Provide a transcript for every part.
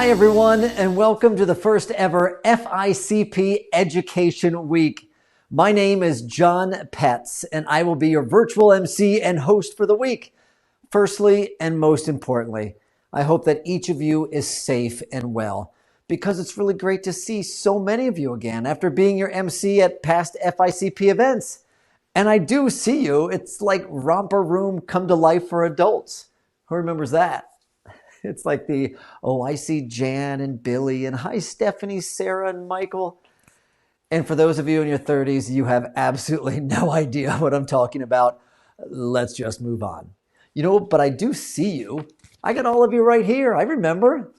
Hi, everyone, and welcome to the first ever FICP Education Week. My name is Jon Petz, and I will be your virtual MC and host for the week. Firstly, and most importantly, I hope that each of you is safe and well, because it's really great to see so many of you again after being your MC at past FICP events. And I do see you. It's like Romper Room come to life for adults. Who remembers that? It's like I see Jan and Billy, and hi, Stephanie, Sarah, and Michael. And for those of you in your 30s, you have absolutely no idea what I'm talking about. Let's just move on. But I do see you. I got all of you right here. I remember.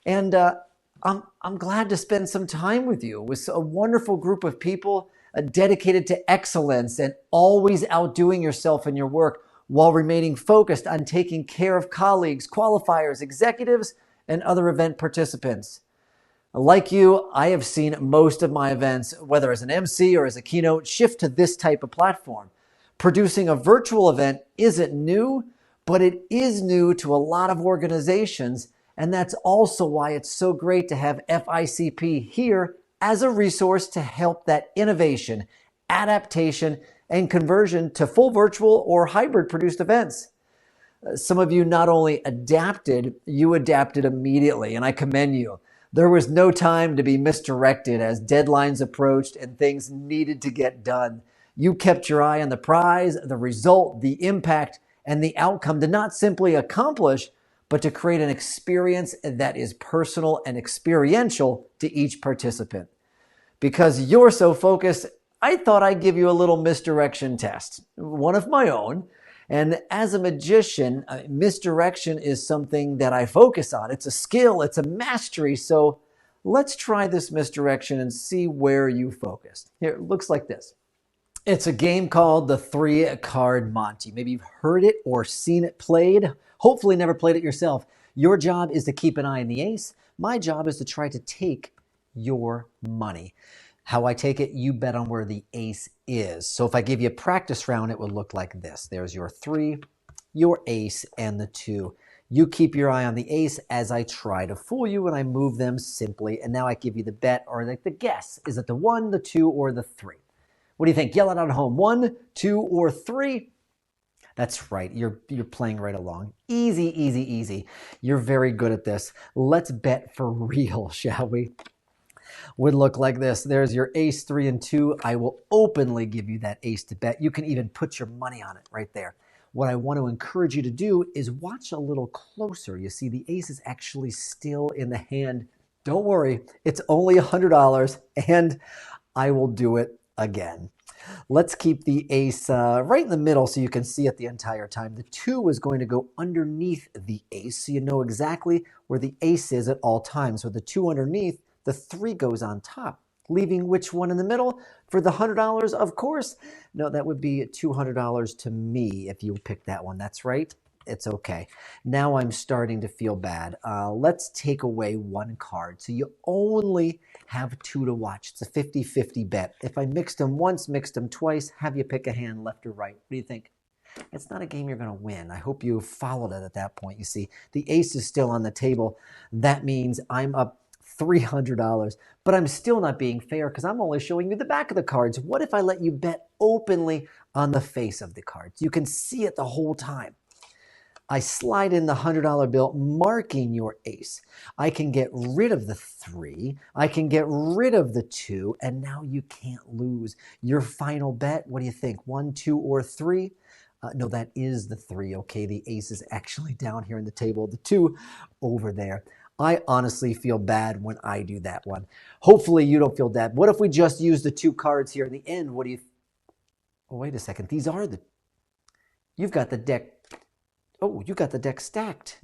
And I'm glad to spend some time with you, with a wonderful group of people dedicated to excellence and always outdoing yourself in your work, while remaining focused on taking care of colleagues, qualifiers, executives, and other event participants. Like you, I have seen most of my events, whether as an MC or as a keynote, shift to this type of platform. Producing a virtual event isn't new, but it is new to a lot of organizations, and that's also why it's so great to have FICP here as a resource to help that innovation, adaptation, and conversion to full virtual or hybrid produced events. Some of you not only adapted, you adapted immediately, and I commend you. There was no time to be misdirected as deadlines approached and things needed to get done. You kept your eye on the prize, the result, the impact, and the outcome to not simply accomplish, but to create an experience that is personal and experiential to each participant. Because you're so focused, I thought I'd give you a little misdirection test, one of my own. And as a magician, misdirection is something that I focus on. It's a skill, it's a mastery. So let's try this misdirection and see where you focused. Here, it looks like this. It's a game called the 3-Card Monte. Maybe you've heard it or seen it played. Hopefully never played it yourself. Your job is to keep an eye on the ace. My job is to try to take your money. How I take it, you bet on where the ace is. So if I give you a practice round, it would look like this. There's your 3, your ace, and the 2. You keep your eye on the ace as I try to fool you, and I move them simply. And now I give you the bet, or like the guess. Is it the 1, the 2, or the 3? What do you think? Yell it out at home. 1, 2, or 3? That's right. You're playing right along. Easy, easy, easy. You're very good at this. Let's bet for real, shall we? Would look like this. There's your ace, 3, and 2. I will openly give you that ace to bet. You can even put your money on it right there. What I want to encourage you to do is watch a little closer. You see, the ace is actually still in the hand. Don't worry, it's only $100, and I will do it again. Let's keep the ace right in the middle so you can see it the entire time. The 2 is going to go underneath the ace, so you know exactly where the ace is at all times. With the 2 underneath, the 3 goes on top, leaving which one in the middle? For the $100, of course. No, that would be $200 to me if you picked that one. That's right. It's okay. Now I'm starting to feel bad. Let's take away 1 card. So you only have 2 to watch. It's a 50-50 bet. If I mixed them once, mixed them twice, have you pick a hand, left or right. What do you think? It's not a game you're going to win. I hope you followed it at that point. You see, the ace is still on the table. That means I'm up $300, but I'm still not being fair because I'm only showing you the back of the cards. What if I let you bet openly on the face of the cards? You can see it the whole time. I slide in the $100 bill, marking your ace. I can get rid of the 3. I can get rid of the 2, and now you can't lose. Your final bet, what do you think? 1, 2, or 3? No, that is the 3. Okay, the ace is actually down here in the table. The 2 over there. I honestly feel bad when I do that one. Hopefully you don't feel bad. What if we just use the 2 cards here in the end? What do you... Oh, wait a second. These are the... You've got the deck... Oh, you got the deck stacked.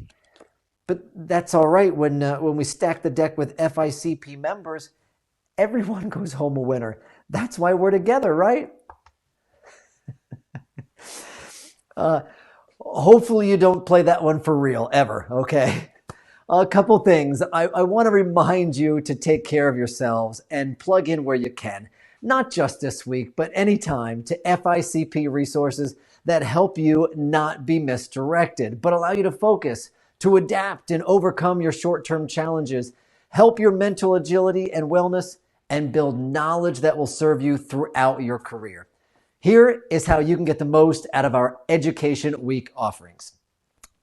But that's all right. When we stack the deck with FICP members, everyone goes home a winner. That's why we're together, right? Hopefully you don't play that one for real, ever, okay? A couple things. I want to remind you to take care of yourselves and plug in where you can. Not just this week, but anytime, to FICP resources that help you not be misdirected, but allow you to focus to adapt and overcome your short-term challenges, help your mental agility and wellness, and build knowledge that will serve you throughout your career. Here is how you can get the most out of our Education Week offerings.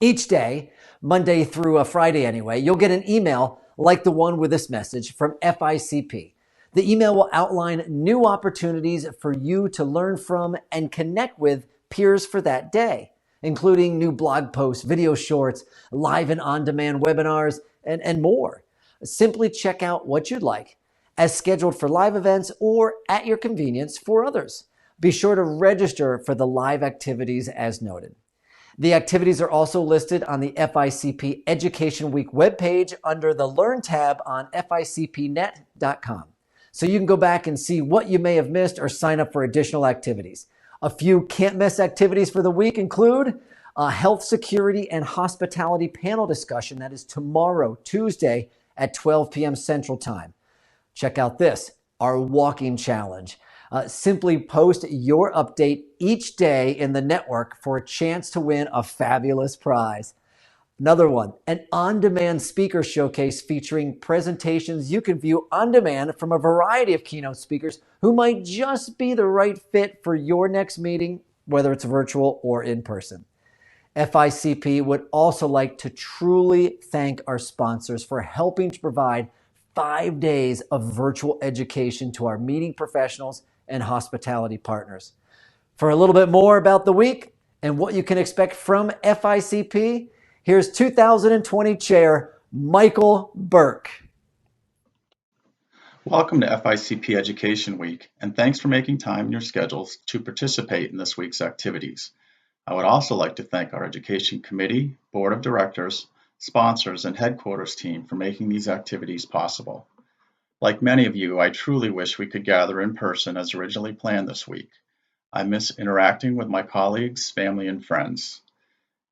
Each day, Monday through a Friday anyway, you'll get an email like the one with this message from FICP. The email will outline new opportunities for you to learn from and connect with peers for that day, including new blog posts, video shorts, live and on-demand webinars, and more. Simply check out what you'd like, as scheduled for live events or at your convenience for others. Be sure to register for the live activities as noted. The activities are also listed on the FICP Education Week webpage under the Learn tab on ficpnet.com. So you can go back and see what you may have missed or sign up for additional activities. A few can't miss activities for the week include a health security and hospitality panel discussion that is tomorrow, Tuesday at 12 p.m. Central Time. Check out this, our walking challenge. Simply post your update each day in the network for a chance to win a fabulous prize. Another one, an on-demand speaker showcase featuring presentations you can view on demand from a variety of keynote speakers who might just be the right fit for your next meeting, whether it's virtual or in person. FICP would also like to truly thank our sponsors for helping to provide 5 days of virtual education to our meeting professionals and hospitality partners. For a little bit more about the week and what you can expect from FICP, here's 2020 Chair Michael Burke. Welcome to FICP Education Week, and thanks for making time in your schedules to participate in this week's activities. I would also like to thank our Education Committee, Board of Directors, sponsors, and headquarters team for making these activities possible. Like many of you, I truly wish we could gather in person as originally planned this week. I miss interacting with my colleagues, family, and friends.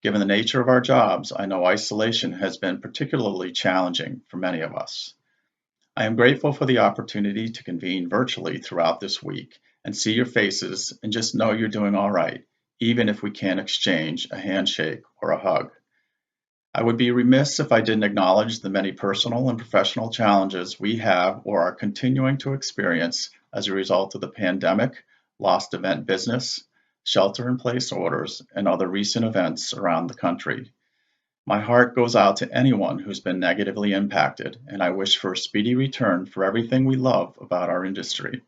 Given the nature of our jobs, I know isolation has been particularly challenging for many of us. I am grateful for the opportunity to convene virtually throughout this week and see your faces and just know you're doing all right, even if we can't exchange a handshake or a hug. I would be remiss if I didn't acknowledge the many personal and professional challenges we have or are continuing to experience as a result of the pandemic, lost event business, shelter-in-place orders, and other recent events around the country. My heart goes out to anyone who's been negatively impacted, and I wish for a speedy return for everything we love about our industry.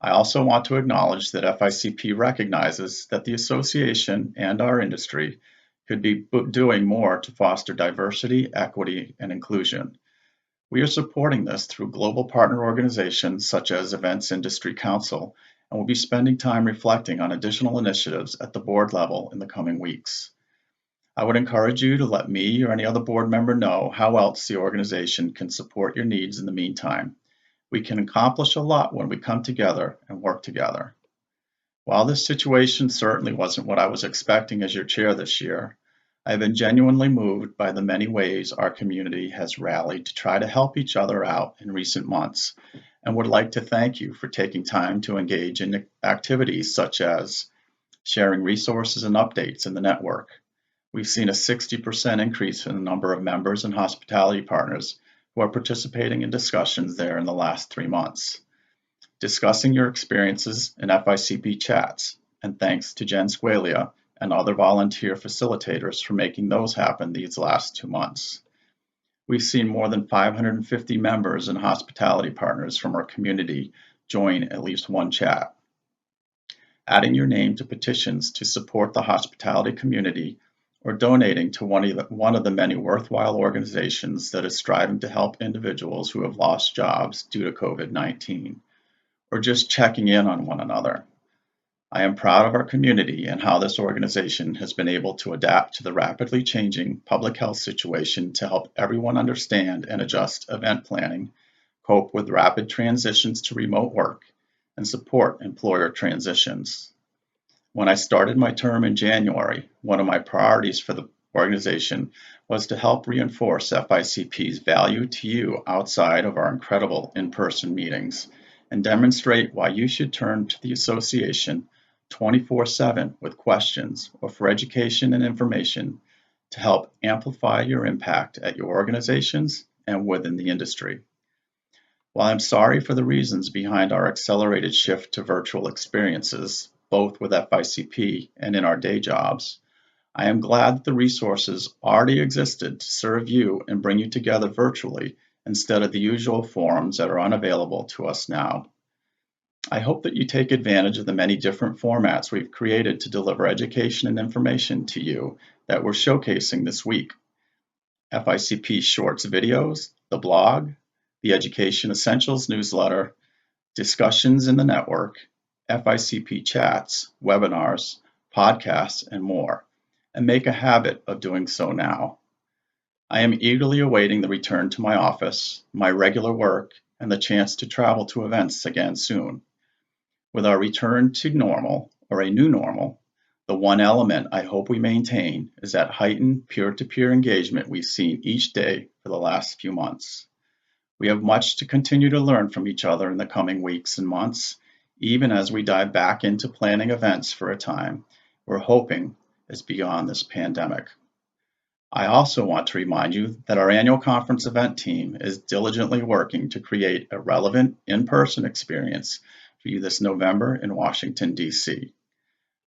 I also want to acknowledge that FICP recognizes that the association and our industry could be doing more to foster diversity, equity, and inclusion. We are supporting this through global partner organizations such as Events Industry Council, and will be spending time reflecting on additional initiatives at the board level in the coming weeks. I would encourage you to let me or any other board member know how else the organization can support your needs in the meantime. We can accomplish a lot when we come together and work together. While this situation certainly wasn't what I was expecting as your chair this year, I have been genuinely moved by the many ways our community has rallied to try to help each other out in recent months, and would like to thank you for taking time to engage in activities such as sharing resources and updates in the network. We've seen a 60% increase in the number of members and hospitality partners who are participating in discussions there in the last 3 months. Discussing your experiences in FICP chats, and thanks to Jen Squalia and other volunteer facilitators for making those happen these last 2 months. We've seen more than 550 members and hospitality partners from our community join at least one chat. Adding your name to petitions to support the hospitality community, or donating to one of the many worthwhile organizations that is striving to help individuals who have lost jobs due to COVID-19. Or just checking in on one another. I am proud of our community and how this organization has been able to adapt to the rapidly changing public health situation to help everyone understand and adjust event planning, cope with rapid transitions to remote work, and support employer transitions. When I started my term in January, one of my priorities for the organization was to help reinforce FICP's value to you outside of our incredible in-person meetings, and demonstrate why you should turn to the association 24/7 with questions or for education and information to help amplify your impact at your organizations and within the industry. While I'm sorry for the reasons behind our accelerated shift to virtual experiences, both with FICP and in our day jobs, I am glad that the resources already existed to serve you and bring you together virtually instead of the usual forums that are unavailable to us now. I hope that you take advantage of the many different formats we've created to deliver education and information to you that we're showcasing this week. FICP Shorts videos, the blog, the Education Essentials newsletter, discussions in the network, FICP chats, webinars, podcasts, and more, and make a habit of doing so now. I am eagerly awaiting the return to my office, my regular work, and the chance to travel to events again soon. With our return to normal, or a new normal, the one element I hope we maintain is that heightened peer-to-peer engagement we've seen each day for the last few months. We have much to continue to learn from each other in the coming weeks and months, even as we dive back into planning events for a time we're hoping is beyond this pandemic. I also want to remind you that our annual conference event team is diligently working to create a relevant in-person experience for you this November in Washington, D.C.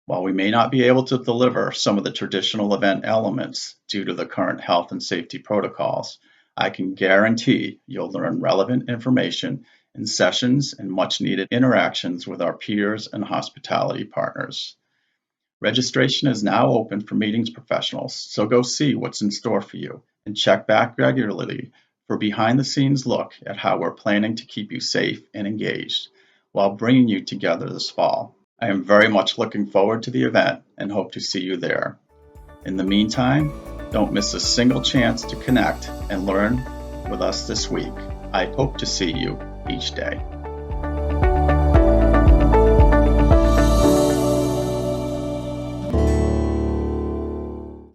While we may not be able to deliver some of the traditional event elements due to the current health and safety protocols, I can guarantee you'll learn relevant information in sessions and much needed interactions with our peers and hospitality partners. Registration is now open for meetings professionals, so go see what's in store for you and check back regularly for behind-the-scenes look at how we're planning to keep you safe and engaged while bringing you together this fall. I am very much looking forward to the event and hope to see you there. In the meantime, don't miss a single chance to connect and learn with us this week. I hope to see you each day.